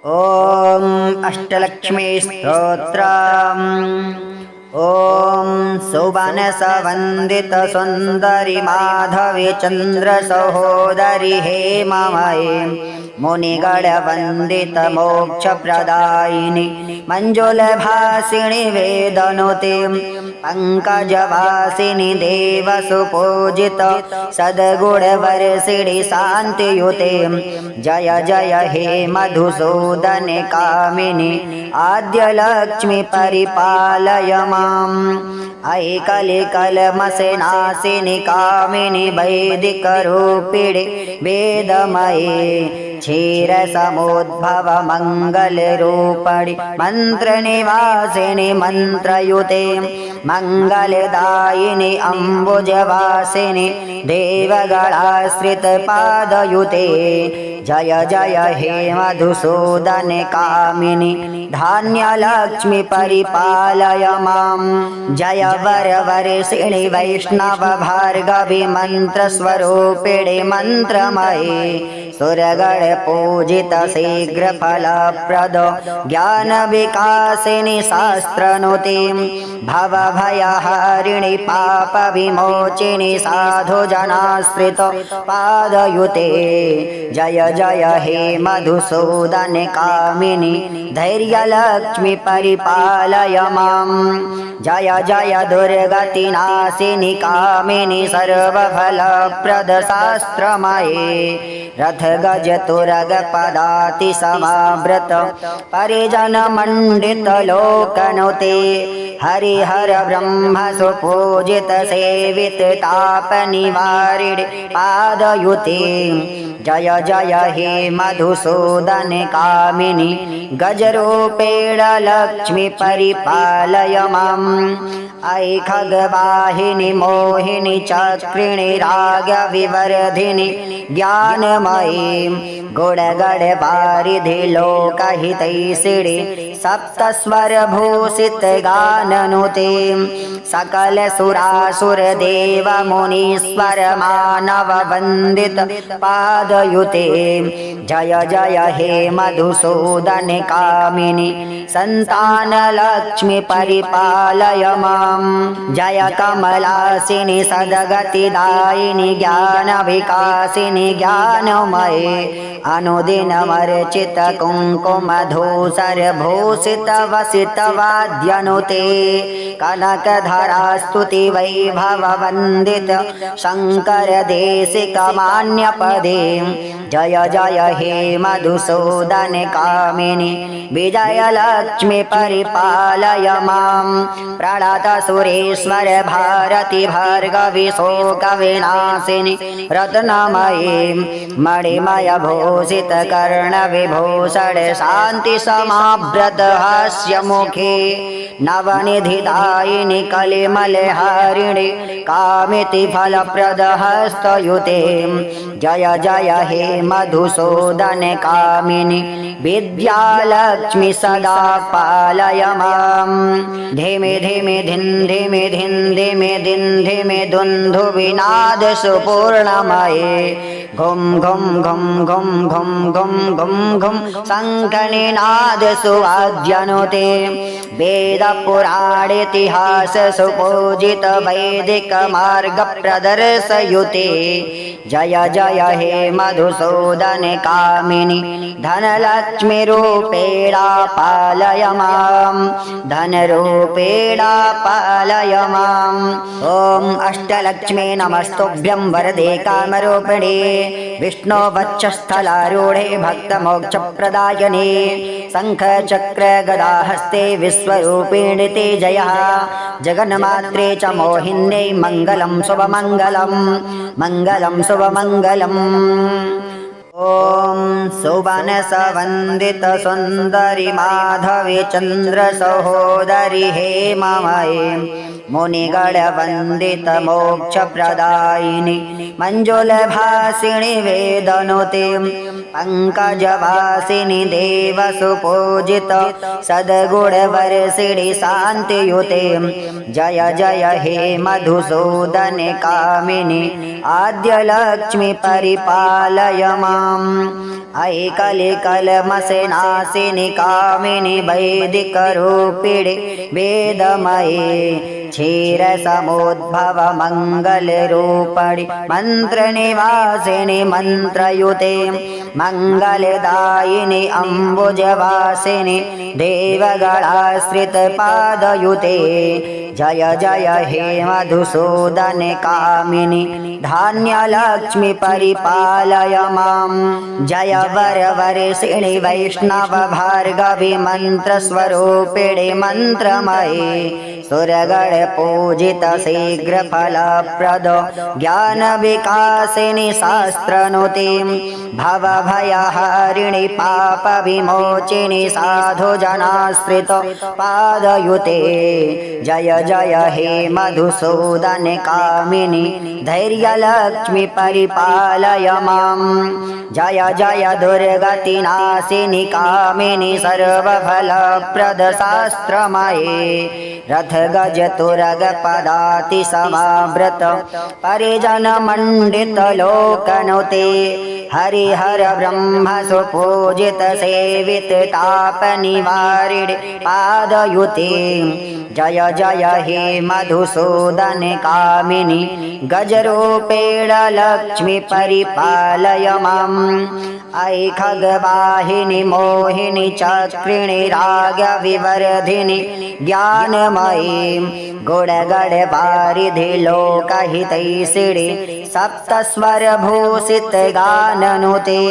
ॐ अष्टलक्ष्मी स्तोत्रम्। ॐ सुवनसवन्दित सुन्दरि माधवी चन्द्र सहोदरि हेममयी मुनिगणवन्दित मोक्षप्रदायिनि मञ्जुलभासिनि वेदनुते पंकजवासिनि देवसुपूजित सद्गुणवर्षिणि शान्तियुते जय जय हे मधुसूदन कामिनि आद्यलक्ष्मी परिपालय माम्। अयि कलिकल्मषनाशिनि कामिनि वैदिकरूपिणि वेदमये क्षीरसमुद्भव मङ्गलरूपिणि मन्त्रनिवासिनि मन्त्रयुते मङ्गलदायिनि अम्बुजवासिनि देवगणाश्रितपादयुते जय जय हे मधुसूदन कामिनि धान्यलक्ष्मी परिपालय माम्। जय वरवर्षिणि वैष्णव भार्गवी मन्त्रस्वरूपिणि मन्त्रमये सुरगण पूजित शीघ्रफलप्रद ज्ञानविकासिनि शास्त्रनुते भवभयहारिणि पापविमोचिनि साधुजनाश्रित पादयुते जय जय हे मधुसूदन कामिनि धैर्यलक्ष्मी परिपालय माम्। जय जय दुर्गतिनाशिनि कामिनि सर्वफलप्रद शास्त्रमये रथ गज तुरग पदाति समावृत परिजन मंडित लोकनुते हरिहर ब्रह्म सुपूजित सेवित ताप निवारिणि पादयुते जय जय हे मधुसूदन कामिनि गजरूपेण लक्ष्मी परिपालय माम्। अयि खगवाहिनि मोहिनि चक्रिणि रागविवर्धिनि ज्ञानमयी गुणगणवारिधि लोकहितैषिणि सप्तस्वरभूषित गाननुते सकल सुरासुर देव मुनीश्वर मानव वन्दित पादयुते जय जय हे मधुसूदन कामिनि संतान लक्ष्मी परिपालय माम्। जय कमलासिनि सद्गतिदायिनि ज्ञान विकासिनि ज्ञानमये अनुदिनमर्चित कुङ्कुमधूसर भूषित वसित वाद्यनुते कनकधरास्तुति वैभव वन्दित शङ्कर देशिक मान्यपदे जय जय हे मधुसूदन कामिनि विजयलक्ष्मी परिपालय माम्। प्रणत सुरेश्वर भारती भार्गवी शोकविनाशिनि रत्नमयी मणिमय भूषित कर्ण विभूषण शान्ति समाव्रत हास्यमुखे नवनिधिदायिनि कलिमलहारिणि कामिति फलप्रद हस्तयुते जय जय हे मधुसूदन कामिनि विद्यालक्ष्मी सदा पालय माम्। धिमि धिमि धिन् धिमि धिन् धिमि धिन् धिमि दुन्दुभिनाद सुपूर्णमये घुं घुं घुं घुं घुं घुं घुं घुं शङ्खनिनाद सुवाद्यनुते वेद पुराणेतिहास सुपूजित वैदिक मार्ग प्रदर्शयुते जय जय हे मधुसूदन कामिनि धनलक्ष्मी रूपेण पालय माम्। धनरूपेण पालय माम्। ॐ अष्टलक्ष्मी नमस्तुभ्यं वरदे कामरूपिणे विष्णो वक्षस्थलारूढे भक्तमोक्षप्रदायिने शङ्खचक्र गदाहस्ते विश्वरूपिणि ते जयः जगन्मात्रे च मोहिन्यै मङ्गलं शुभमङ्गलं मङ्गलं शुभमङ्गलम्। ॐ सुवनसवन्दित सुन्दरि माधवी चन्द्र सहोदरि हेममयी मुनिगणवन्दित मोक्षप्रदायिनि मञ्जुलभासिनि वेदनुते पङ्कजवासिनि देवसुपूजित सद्गुणवर्षिणि शान्तियुते जय जय हे मधुसूदने कामिनि आद्यलक्ष्मि परिपालय माम् अयि कलिकल्मषनाशिनि कामिनि वैदिकरूपिणि वेदमये क्षीरसमुद्भव मङ्गलरूपिणि मन्त्रनिवासिनि मन्त्रयुते मङ्गलदायिनि अम्बुजवासिनि देवगणाश्रितपादयुते जय जय हे मधुसूदने कामिनि धान्यलक्ष्मि परिपालय माम् जय वरवर्षिणि वैष्णव भार्गवी मन्त्रस्वरूपिणि मन्त्रमये सुरगण पूजित शीघ्रफलप्रद ज्ञानविकासिनि शास्त्रनुते भवभयहारिणि पापविमोचिनि साधुजनाश्रित पादयुते जय जय हे मधुसूदने कामिनि धैर्यलक्ष्मि परिपालय माम् जय जय दुर्गतिनाशिनि कामिनि सर्वफलप्रद शास्त्रमये रथ गज तुरग पदाति समावृत परिजन मंडित लोकनुते हरिहर ब्रह्म सुपूजित सेवित ताप निवारिणि पादयुते जय जय हे मधुसूदने कामिनि गजरूपेण लक्ष्मी परिपालय माम् अयि खगवाहिनि मोहिनि चक्रिणि रागविवर्धिनि ज्ञानमयी गुणगणवारिधि लोकहितैषिणि सप्तस्वरभूषित गाननुते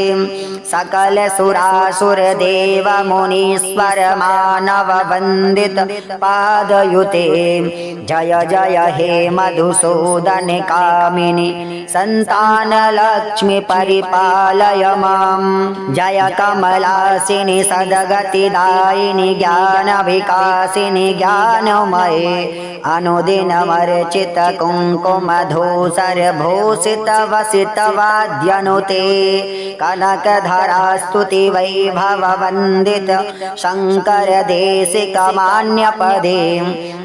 सकल सुरासुर देव मुनीश्वर मानव वन्दित पादयुते जय जय हे मधुसूदने कामिनि संतान लक्ष्मि परिपालय माम् जय कमलासिनि सद्गतिदायिनि ज्ञान विकासिनि ज्ञानमये अनुदिनमर्चित कुङ्कुमधूसर भूषित वसित वाद्यनुते कनकधरा स्तुति वैभव वन्दित शङ्कर देशिक मान्यपदे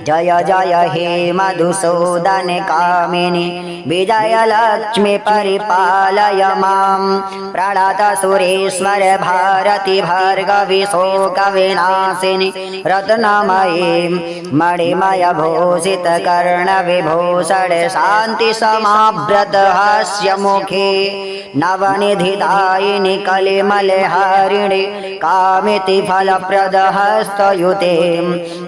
जय जय हे मधुसूदने कामिनि विजयलक्ष्मि परिपालय माम् प्रणत सुरेश्वर भारती भार्गवी शोकविनाशिनि रत्नमये मणिमय भूषित कर्ण विभूषण शान्ति समाव्रत हास्यमुखे नवनिधिदायिनि कलिमलहारिणि कामिति फलप्रद हस्तयुते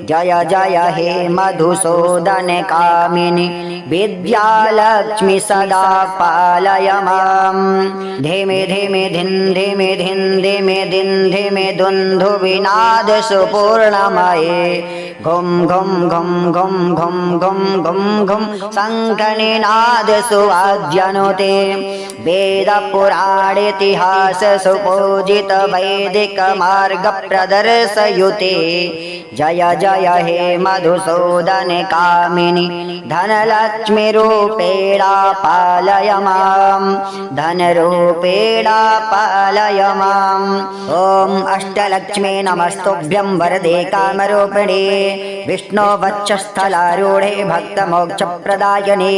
जय जय हे मधुसूदने कामिनि विद्यालक्ष्मि सदा पालय माम् धिमि धिमि धिन् धिमि धिन् धिमि धिन् धिमि दुन्दुभिनाद सुपूर्णमये घुं घुं घुं घुं घुं घुं घुं घुं शङ्खनिनाद सुवाद्यनुते वेद पुराणेतिहास सुपूजित वैदिक मार्ग प्रदर्शयुते जय जय हे मधुसूदने कामिनि धनलक्ष्मि रूपेण पालय माम् धनरूपेण पालय माम् ॐ अष्टलक्ष्मे नमस्तुभ्यं वरदे कामरूपिणे विष्णो वक्षस्थलारूढे भक्तमोक्षप्रदायिने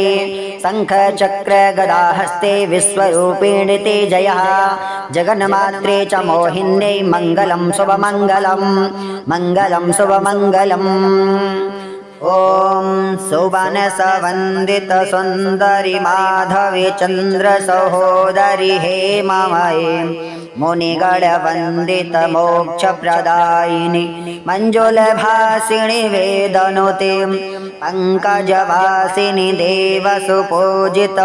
शङ्खचक्र गदाहस्ते विश्वरूपिणि ते जयः जगन्मात्रे च मोहिन्यै मङ्गलं शुभमङ्गलं मङ्गलं शुभमङ्गलम् ॐ सुवनसवन्दित सुन्दरि माधवी चन्द्र सहोदरि हेममये मुनिगणवन्दित मोक्षप्रदायिनि मञ्जुलभासिनि वेदनुते पङ्कजवासिनि देवसुपूजित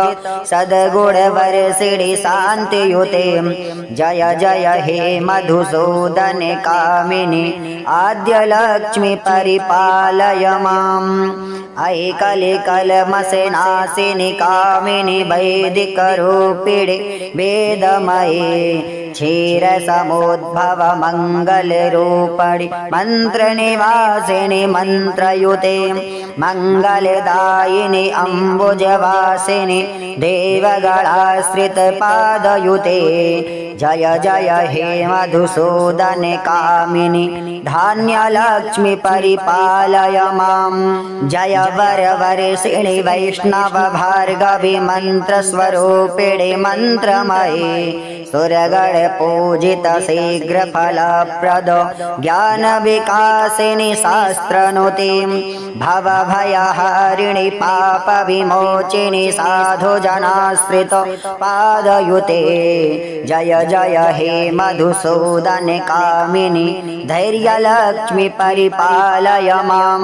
सद्गुणवर्षिणि शान्तियुते जय जय हे मधुसूदने कामिनि आद्यलक्ष्मि परिपालय माम् अयि कलिकल्मषनाशिनि कामिनि वैदिकरूपिणि वेदमये क्षीरसमुद्भव मङ्गलरूपिणि मन्त्रनिवासिनि मन्त्रयुते मङ्गलदायिनि अम्बुजवासिनि देवगणाश्रितपादयुते जय जय हे मधुसूदन कामिनि धान्यलक्ष्मी परिपालय मां जय वरवर्षिणि वैष्णव भार्गवी मन्त्रस्वरूपिणि मन्त्रमये सुरगण पूजित शीघ्र फलप्रद ज्ञान विकासिनि शास्त्रनुतिं भवभयहारिणि पाप विमोचिनि साधु जनाश्रित पादयुते जय जय हे मधुसूदन कामिनि धैर्यलक्ष्मी परिपालय मां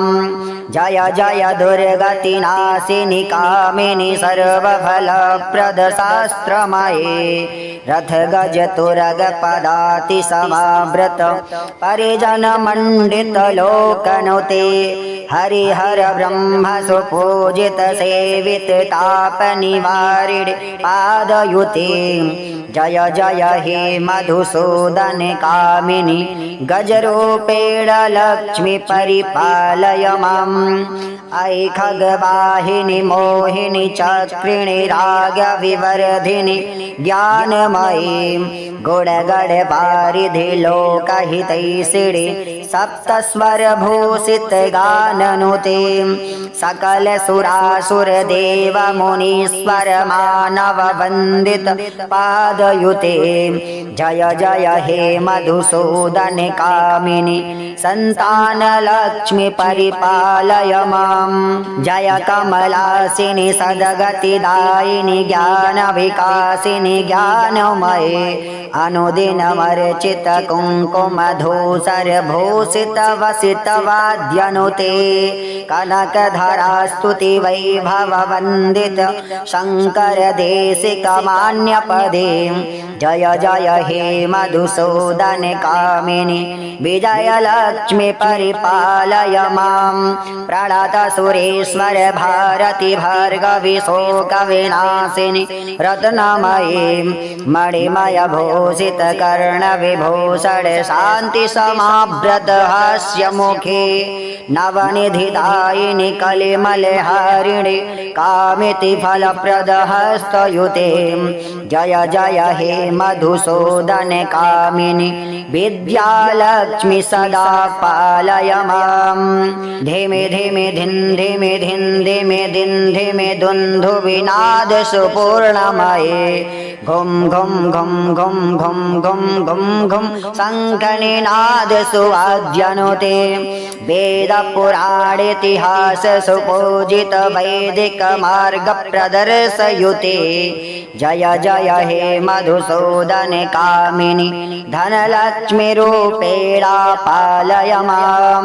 जय जय दुर्गतिनाशिनि कामिनि सर्वफलप्रद शास्त्रमये रथ गज तुरग पदाति समावृत परिजन मंडित लोकनुते हरिहर ब्रह्म सुपूजित सेवित ताप निवारिणि पादयुते जय जय हे मधुसूदन कामिनि गजरूपेण लक्ष्मी परिपालय मां ऐ खगवाहिनि मोहिनि चक्रिणि रागविवर्धिनि ज्ञानमयी गुणगण वारिधि लोकहितैषिणि सप्तस्वरभूषित गाननुते सकल सुरासुर देव मुनीश्वर मानव वंदित पादयुते जय जय हे मधुसूदन कामिनि संतान लक्ष्मी परिपालय मां जय कमलासिनि सद्गतिदायिनि ज्ञान विकासिनि ज्ञानमये अनुदिनमर्चित कुङ्कुमधूसर भूषित वसित वाद्यनुते कनकधरा स्तुति वैभव वन्दित शङ्कर देशिक मान्यपदे जय जय हे मधुसूदन कामिनि विजयलक्ष्मी परिपालय मां प्रणत सुरेश्वर भारती भार्गवी शोकविनाशिनि रत्नमयी मणिमय भूषित कर्ण विभूषण शांति समाव्रत हास्यमुखे नवनिधिदायिनि कलिमलहारिणि कामिति फलप्रद हस्तयुते जय जय हे मधुसूदन कामिनि विद्यालक्ष्मी सदा पालय मां धिमि धिमि धिन् धिमि धिन् धिमि धिन् धिमि दुन्दुभिनाद सुपूर्णमये घुं घुं घुं घुं घुं घुं घुं घुं शङ्खनिनाद सुवाद्यनुते वेद पुराणेतिहास सुपूजित वैदिक मार्ग प्रदर्शयुते जय जय हे मधुसूदन कामिनि धनलक्ष्मी रूपेण पालय मां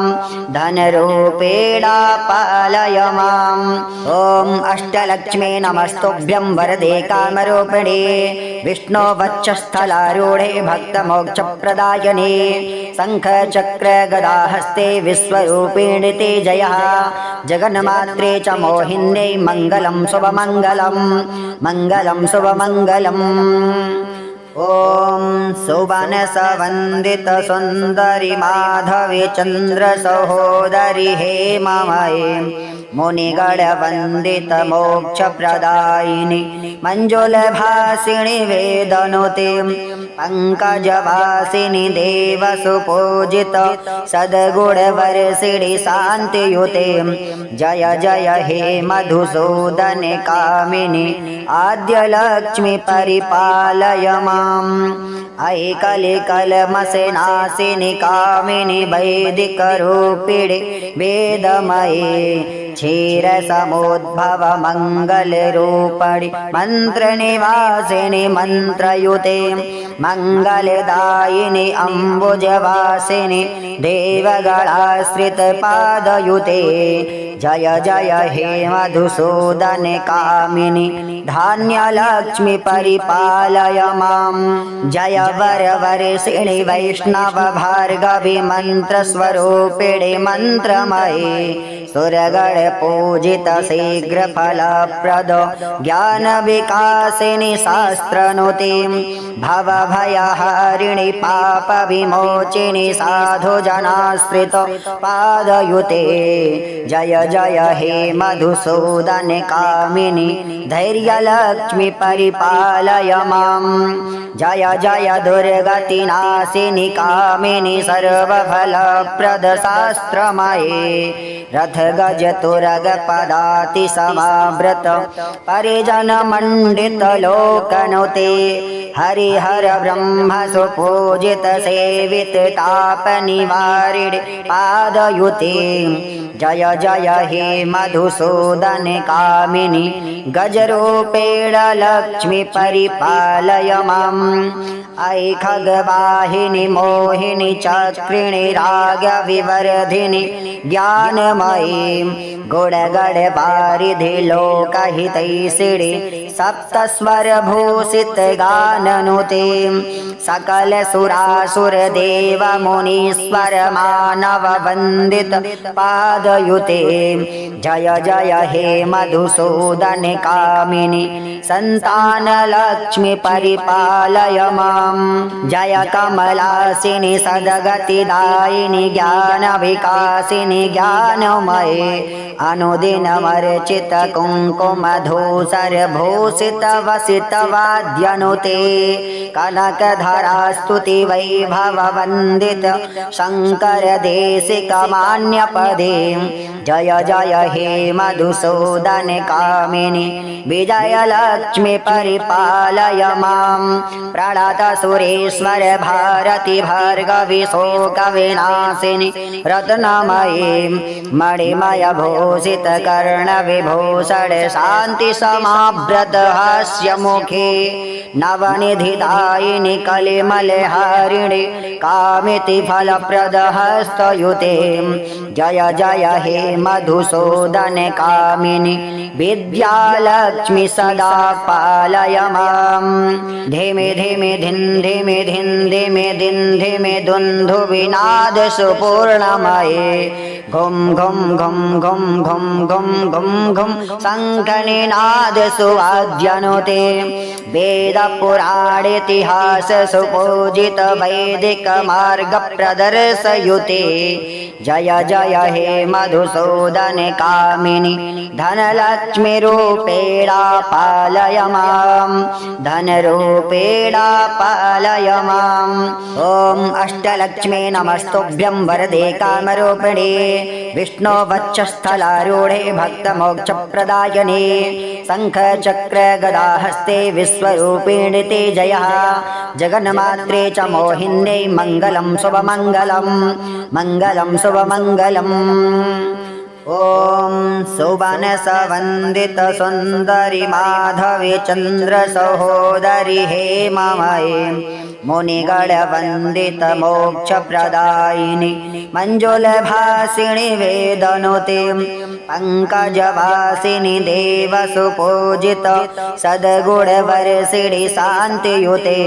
धनरूपेण पालय मां ॐ अष्टलक्ष्मी नमस्तुभ्यं वरदे कामरूपिणे विष्णो वक्षस्थलारूढे भक्तमोक्षप्रदायिने शङ्खचक्र गदाहस्ते विश्वरूपिणि ते जयः जगन्मात्रे च मोहिन्यै मङ्गलं शुभमङ्गलं मङ्गलं शुभमङ्गलम् ॐ सुवनसवन्दित सुन्दरि माधवी चन्द्र सहोदरि हेममये मुनिगणवन्दित मोक्षप्रदायिनि मञ्जुलभासिनि वेदनुते पङ्कजवासिनि देवसुपूजित सद्गुणवर्षिणि शान्तियुते जय जय हे मधुसूदन कामिनि आद्यलक्ष्मी परिपालय मां ऐ कलिकलमसनाशिनि कामिनि वैदिकरूपिणि वेदमये क्षीरसमुद्भव मङ्गलरूपिणि मन्त्रनिवासिनि मन्त्रयुते मङ्गलदायिनि अम्बुजवासिनि देवगणाश्रितपादयुते जय जय हे मधुसूदन कामिनि धान्यलक्ष्मी परिपालय मां जय वरवर्षिणि वैष्णव भार्गवी मन्त्रस्वरूपिणि मन्त्रमये सुरगण पूजित शीघ्र फलप्रद ज्ञान विकासिनी शास्त्रनुते भव भयहारिणि पाप विमोचिनि साधु जनाश्रित पादयुते जय जय हे मधुसूदन कामिनि धैर्यलक्ष्मी परिपालय मां जय जय दुर्गतिनाशिनि कामिनि सर्वफलप्रद शास्त्रमये रथ गज तुरग पदाति समाव्रत परिजन मंडित लोकनुते हरिहर ब्रह्म सुपूजित सेवित ताप निवारिणि पादयुते जय जय हे मधुसूदन कामिनि गजरूपेण लक्ष्मी परिपालय माम् ऐ खगवाहिनि मोहिनि चक्रिणि राग विवर्धिनि ज्ञानमयी गुणगण वारिधि लोकहितैषिणि सप्तस्वर भूषित गाननुते सकल सुरासुर देव मुनीश्वर मानव वंदित पादयुते जय जय हे मधुसूदन कामिनि संतान लक्ष्मी परिपालय मां जय कमलासिनि सद्गतिदायिनि ज्ञान विकासिनि ज्ञानमये अनुदिनमर्चित कुङ्कुम धूसर भूषित वसित वाद्यनुते कनकधरा स्तुति वैभव वन्दित शङ्कर देशिक मान्यपदे जय जय हे मधुसूदन कामिनि विजयलक्ष्मी परिपालय मां प्रणत सुरेश्वर भारती भार्गवी शोकविनाशिनि रत्नमयी मणिमय भूषित कर्ण विभूषण शांति समाव्रत हास्यमुखे नवनिधिदायिनि कलिमलहारिणि कामिति फलप्रद हस्तयुते जय जय हे मधुसूदन कामिनि विद्यालक्ष्मी सदा पालय मां धिमि धिमि धिन् धिमि धिन् धिमि धिन् धिमि दुन्दुभिनाद सुपूर्णमये घुं घुं घुं घुं घुं घुं घुं घुं शङ्खनिनाद सुवाद्यनुते वेद पुराणेतिहास सुपूजित वैदिक मार्ग प्रदर्शयुते जय जय हे मधुसूदन कामिनि धनलक्ष्मी रूपेण पालय मां धनरूपेण पालय माम् ॐ अष्टलक्ष्मी नमस्तुभ्यं वरदे कामरूपिणे विष्णो वक्षस्थलारूढे भक्तमोक्षप्रदायिने शङ्खचक्र गदाहस्ते विश्वरूपिणि ते जयः जगन्मात्रे च मोहिन्यै मङ्गलं शुभमङ्गलं मङ्गलं शुभमङ्गलम् ॐ सुवनसवन्दित सुन्दरि माधवी चन्द्र सहोदरि हेममये मुनिगणवन्दित मोक्षप्रदायिनि मञ्जुलभासिनि वेदनुते पङ्कजवासिनि देवसुपूजित सद्गुणवर्षिणि शान्तियुते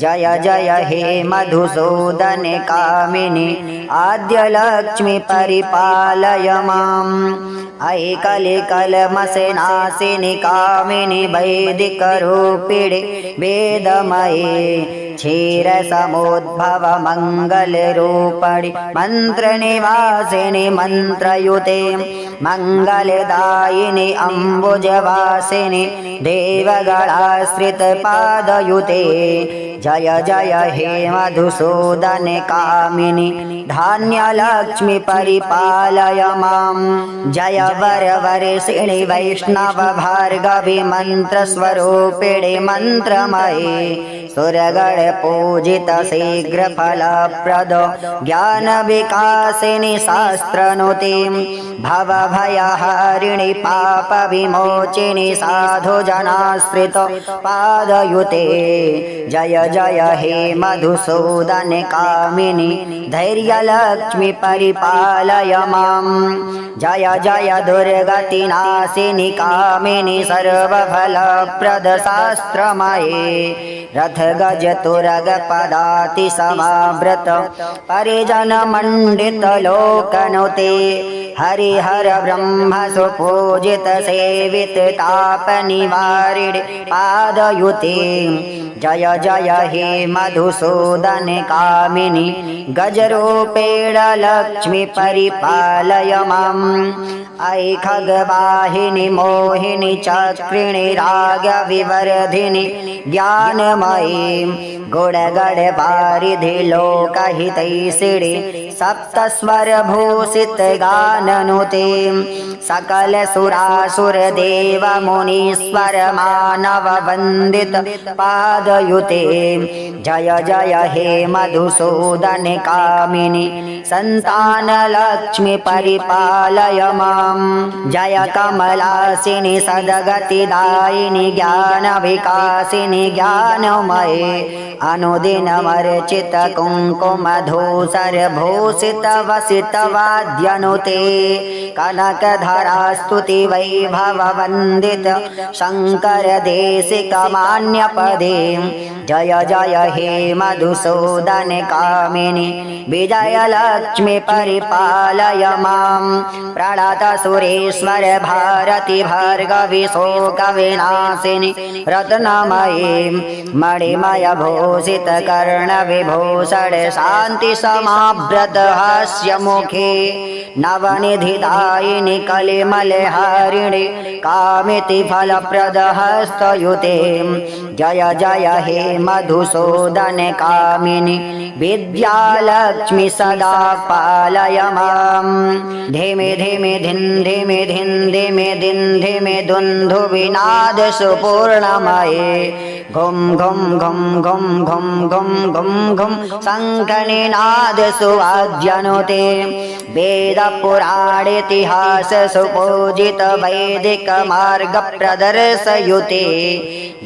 जय जय हे मधुसूदन कामिनि आद्यलक्ष्मी परिपालय माम् ऐ कलिकलमसनाशिनि कामिनि वैदिकरूपिणि वेदमये क्षीरसमुद्भव मङ्गलरूपिणि मन्त्रनिवासिनि मन्त्रयुते मङ्गलदायिनि अम्बुजवासिनि देवगणाश्रितपादयुते जय जय हे मधुसूदन कामिनि धान्यलक्ष्मी परिपालय मां जय वरवर्षिणि वैष्णव भार्गवी मन्त्रस्वरूपिणि मन्त्रमये सुरगण पूजित शीघ्र फलप्रद ज्ञान विकासिनि शास्त्रनुते भव भयहारिणि पाप विमोचिनि साधु जनाश्रित पादयुते जय जय हे मधुसूदन कामिनि धैर्यलक्ष्मी परिपालय मां जय जय दुर्गतिनाशिनि कामिनि सर्वफलप्रद शास्त्रमये रथ गज तुरग पदाति समाव्रत परिजन मंडित लोकनुते हरिहर ब्रह्म सुपूजित सेवित ताप निवारिणे पादयुते जय जय हे मधुसूदन कामिनि गजरूपेण लक्ष्मी परिपालय माम् ऐ खगवाहिनि मोहिनि चक्रिणि रागविवर्धिनि ज्ञानमयी गुणगण वारिधि लोकहितैषिणि सप्तस्वरभूषित गाननुते सकल सुरासुर देव मुनीश्वर मानव वंदित पादयुते जय जय हे मधुसूदन कामिनि संतान लक्ष्मी परिपालय माम् जय कमलासिनि सद्गतिदायिनि ज्ञान विकासिनि ज्ञानमये अनुदिनमर्चित कुङ्कुम धूसर भूषित वसित वाद्यनुते कनकधरा स्तुति वैभव वन्दित शंकर देशिक मान्यपदे जय जय हे मधुसूदन कामिनि विजय लक्ष्मी परिपालय माम् प्रणत सुरेश्वर भारती भार्गवी शोक विनाशिनि रत्नमयी मणिमय भूषित कर्ण विभूषण शांति समाव्रत हास्य मुखे नवनिधिदायिनि कलिमल हरिणि कामिति फलप्रद हस्तयुते जय जय हे मधुसूदन कामिनि विद्यालक्ष्मी सदा पालय माम् धिमि धिमि धिन् धिमि धिन् धिमि धिन् धिमि दुन्दु विनाद सुपूर्णमये घुं घुं घुं घुं घुं घुं घुं घुं शङ्खनिनाद सुवाद्यनुते वेद पुराण इतिहास सुपूजित वैदिक मार्ग प्रदर्शयुते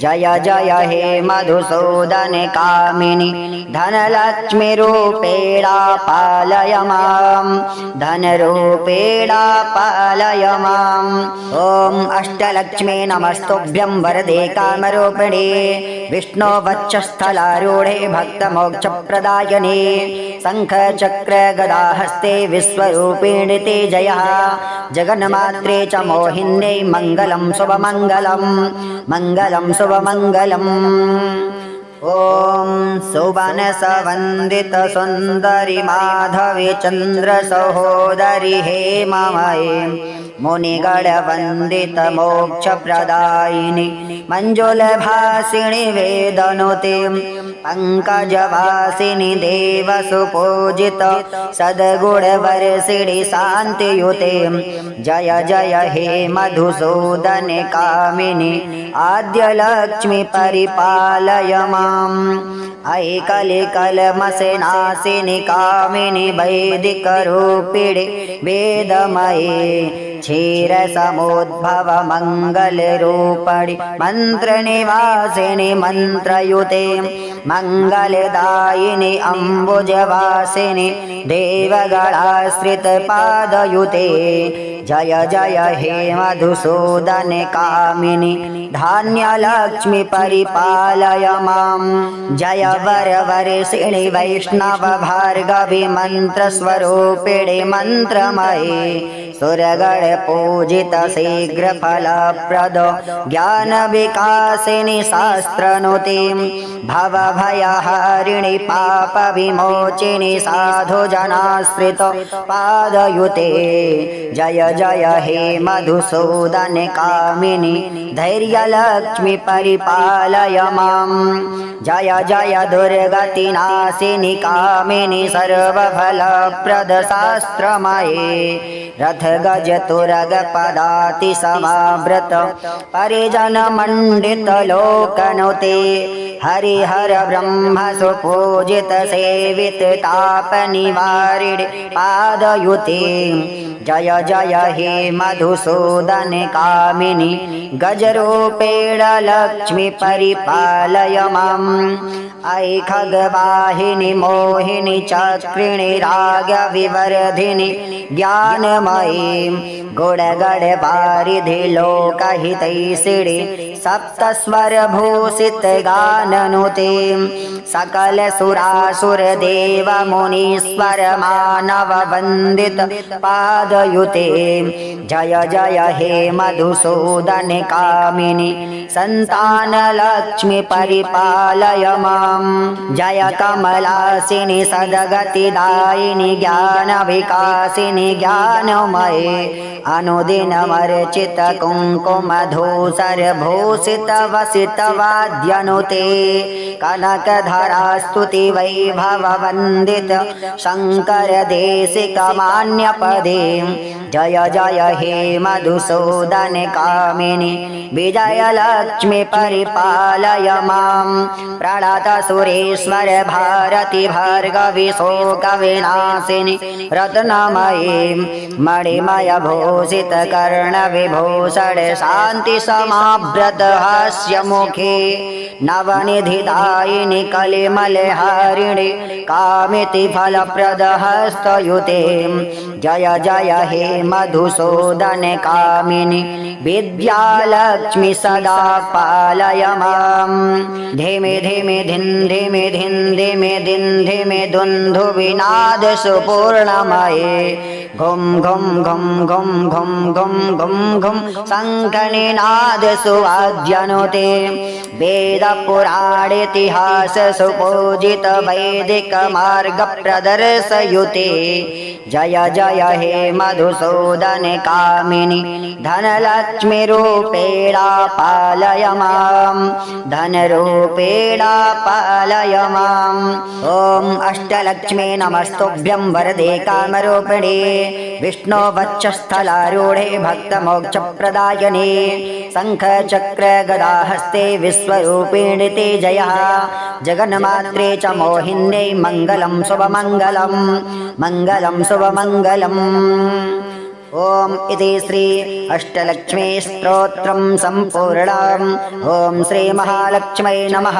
जय जय हे मधुसूदन कामिनि धनलक्ष्मी रूपेण पालय माम् धनरूपेण पालय माम् ॐ अष्टलक्ष्मी नमस्तुभ्यं वरदे कामरूपिणे विष्णो वक्षस्थलारूढे भक्तमोक्षप्रदायिने शङ्खचक्र गदाहस्ते विश्वरूपिणि ते जयः जगन्मात्रे च मोहिन्यै मङ्गलं शुभमङ्गलं मङ्गलं शुभमङ्गलम् ॐ सुवनसवन्दित सुन्दरि माधवी चन्द्र सहोदरि हेममये मुनिगणवन्दित मोक्षप्रदायिनि मञ्जुलभासिनि वेदनुते पंकजवासिनि देवसुपूजित सद्गुणवर्षिणि शान्तियुते जय जय हे मधुसूदन कामिनि आद्यलक्ष्मी परिपालय माम् ऐ कलिकलमसनाशिनि कामिनि वैदिकरूपिणि वेदमये क्षीरसमुद्भव मङ्गलरूपिणि मन्त्रनिवासिनि मन्त्रयुते मङ्गलदायिनि अम्बुजवासिनि देवगणाश्रित पादयुते जय जय हे मधुसूदन कामिनि धान्यलक्ष्मी परिपालय माम् जय वरवर्षिणि वैष्णव भार्गवी मन्त्रस्वरूपिणि मन्त्रमये सुरगण पूजित शीघ्र फलप्रद ज्ञान विकासिनि शास्त्रनुते भवभयहारिणि पाप विमोचिनि साधु जनाश्रित पादयुते जय जय हे मधुसूदन कामिनि धैर्यलक्ष्मी परिपालय माम् जय जय दुर्गतिनाशिनि कामिनि सर्वफलप्रद शास्त्रमये रथ गज तुरग पदाति समावृत परिजन मंडित लोकनुते हरिहर ब्रह्म सुपूजित सेवित ताप निवारिणे पादयुते जय जय हे मधुसूदन कामिनि गजरूपेण लक्ष्मी परिपालय माम् ऐ खगवाहिनि मोहिनि चक्रिणि रागविवर्धिनि ज्ञानमयी गुणगण वारिधि लोकहितैषिणि सप्तस्वरभूषित गाननुते सकल सुरासुर देव मुनीश्वर मानव वंदित पादयुते जय जय हे मधुसूदन कामिनि संतान लक्ष्मी परिपालय मां जय कमलासिनि सद्गतिदायिनि ज्ञान विकासिनि ज्ञानमये अनुदिनमर्चित कुङ्कुमधूसर भूषित वसित वाद्यनुते कनकधरा स्तुति वैभव वन्दित शङ्कर देशिक मान्यपदे जय जय हे मधुसूदन कामिनि विजय लक्ष्मी परिपालय मां प्रणत सुरेश्वर भारती भार्गवी शोक विनाशिनि रत्नमयी मणिमय भूषित कर्ण विभूषण शांति समाव्रत हास्य मुखे नवनिधिदायिनि कलिमल हरिणि कामिति फलप्रद हस्तयुते जय जय हे मधुसूदन कामिनि विद्यालक्ष्मी सदा पालय मां धीमे धीमे धिन धीमे धिन धीमे दिन धीमे दुन्दु विनाद सुपूर्णमये घुम घुम घुम घुम घुम घुम घुम घुम शङ्खनिनाद सुवाद्यनुते वेद पुराण इतिहास सुपूजित वैदिक मार्ग प्रदर्शयुते जय जय हे मधुसूदन कामिनि धनलक्ष्मी रूपेणा पालय मां धनरूपेण पालय माम् ॐ अष्टलक्ष्मे नमस्तुभ्यं वरदे कामरूपिणे विष्णो वक्षस्थलारूढे भक्तमोक्षप्रदायिने शङ्खचक्र गदाहस्ते विश्वरूपिणि ते जयः जगन्मात्रे च मोहिन्यै मङ्गलं शुभमङ्गलं मङ्गलं शुभमङ्गलम् ओम इति श्री अष्टलक्ष्मी स्तोत्रं सम्पूर्णम्। ओम श्री महालक्ष्मै नमः।